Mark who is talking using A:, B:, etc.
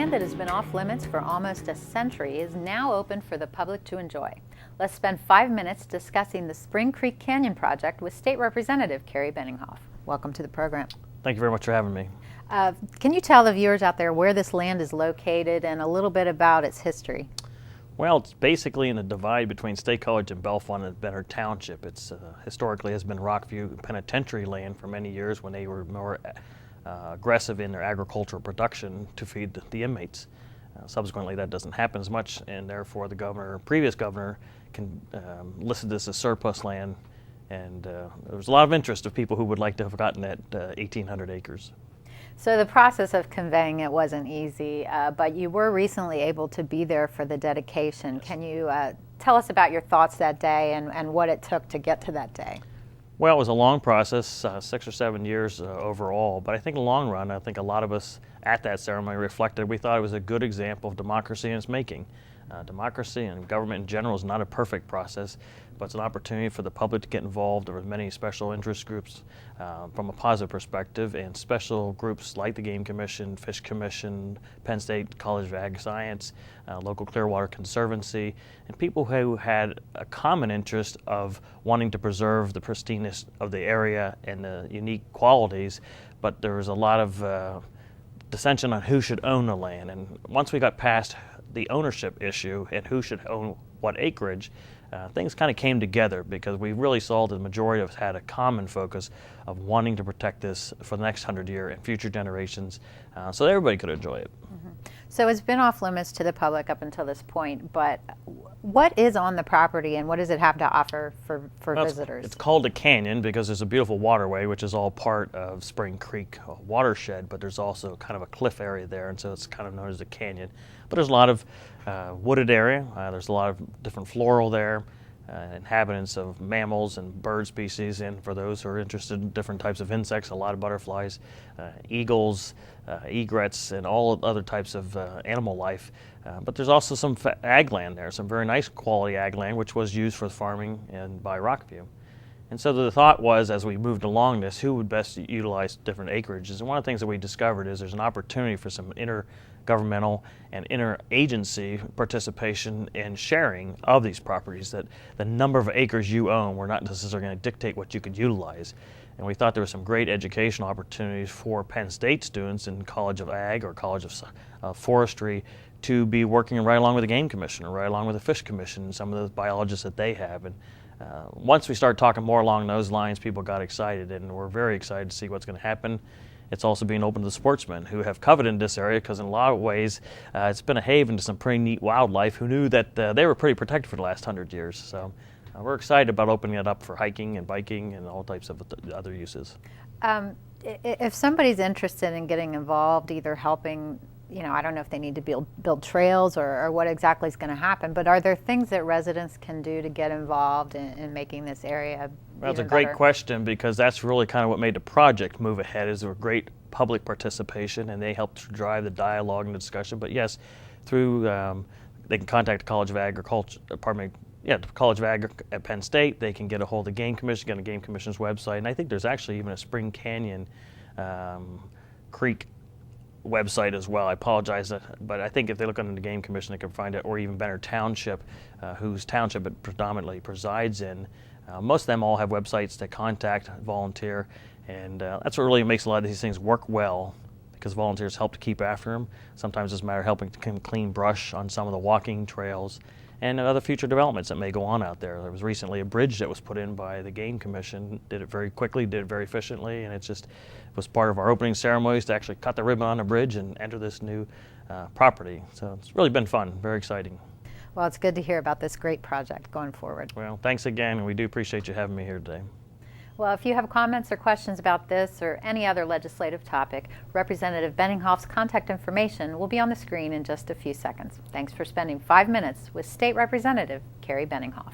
A: Land that has been off limits for almost a century is now open for the public to enjoy. Let's spend 5 minutes discussing the Spring Creek Canyon project with State Representative Kerry Benninghoff. Welcome to the program.
B: Thank you very much for having me.
A: Can you tell the viewers out there where this land is located and a little bit about its history?
B: Well, it's basically in the divide between State College and Bellefonte and Benner Township. It's historically has been Rockview Penitentiary land for many years when they were more aggressive in their agricultural production to feed the inmates. Subsequently, that doesn't happen as much, and therefore the previous governor, listed this as surplus land, and there was a lot of interest of people who would like to have gotten that 1,800 acres.
A: So the process of conveying it wasn't easy, but you were recently able to be there for the dedication. Can you tell us about your thoughts that day and what it took to get to that day?
B: Well, it was a long process, 6 or 7 years overall, but I think in the long run, I think a lot of us at that ceremony reflected, we thought it was a good example of democracy in its making. Democracy and government in general is not a perfect process, but it's an opportunity for the public to get involved. There were many special interest groups from a positive perspective, and special groups like the Game Commission, Fish Commission, Penn State College of Ag Science, local Clearwater Conservancy, and people who had a common interest of wanting to preserve the pristineness of the area and the unique qualities, but there was a lot of dissension on who should own the land. And once we got past the ownership issue and who should own what acreage, things kind of came together because we really saw the majority of us had a common focus of wanting to protect this for the next 100 years and future generations so that everybody could enjoy it.
A: Mm-hmm. So it's been off limits to the public up until this point, but what is on the property and what does it have to offer for visitors?
B: It's called a canyon because there's a beautiful waterway which is all part of Spring Creek watershed, but there's also kind of a cliff area there, and so it's kind of known as a canyon. But there's a lot of wooded area, there's a lot of different floral there, inhabitants of mammals and bird species, and for those who are interested in different types of insects, a lot of butterflies, eagles, egrets, and all other types of animal life. But there's also some ag land there, some very nice quality ag land, which was used for farming and by Rockview. And so the thought was, as we moved along this, who would best utilize different acreages? And one of the things that we discovered is there's an opportunity for some intergovernmental and interagency participation and sharing of these properties, that the number of acres you own were not necessarily going to dictate what you could utilize. And we thought there were some great educational opportunities for Penn State students in College of Ag or College of Forestry to be working right along with the Game Commission or right along with the Fish Commission and some of the biologists that they have. And once we started talking more along those lines, people got excited, and we're very excited to see what's going to happen. It's also being open to the sportsmen who have coveted this area because in a lot of ways it's been a haven to some pretty neat wildlife who knew that they were pretty protected for the last 100 years. So we're excited about opening it up for hiking and biking and all types of other uses.
A: If somebody's interested in getting involved, either helping, I don't know if they need to build trails or what exactly is going to happen, but are there things that residents can do to get involved in making this area
B: Well, that's a
A: even
B: great
A: better?
B: question, because that's really kind of what made the project move ahead, is there were great public participation, and they helped to drive the dialogue and the discussion. But yes, through they can contact the College of Agriculture, the College of Ag at Penn State. They can get a hold of the Game Commission, get on the Game Commission's website, and I think there's actually even a Spring Canyon Creek website as well. I apologize, but I think if they look under the Game Commission, they can find it, or even Benner Township, whose township it predominantly presides in. Most of them all have websites that contact, volunteer, and that's what really makes a lot of these things work well, because volunteers help to keep after them. Sometimes it's a matter of helping to clean brush on some of the walking trails and other future developments that may go on out there. There was recently a bridge that was put in by the Game Commission, did it very quickly, did it very efficiently, and it was part of our opening ceremonies to actually cut the ribbon on the bridge and enter this new property. So it's really been fun, very exciting.
A: Well, it's good to hear about this great project going forward.
B: Well, thanks again, and we do appreciate you having me here today.
A: Well, if you have comments or questions about this or any other legislative topic, Representative Benninghoff's contact information will be on the screen in just a few seconds. Thanks for spending 5 minutes with State Representative Kerry Benninghoff.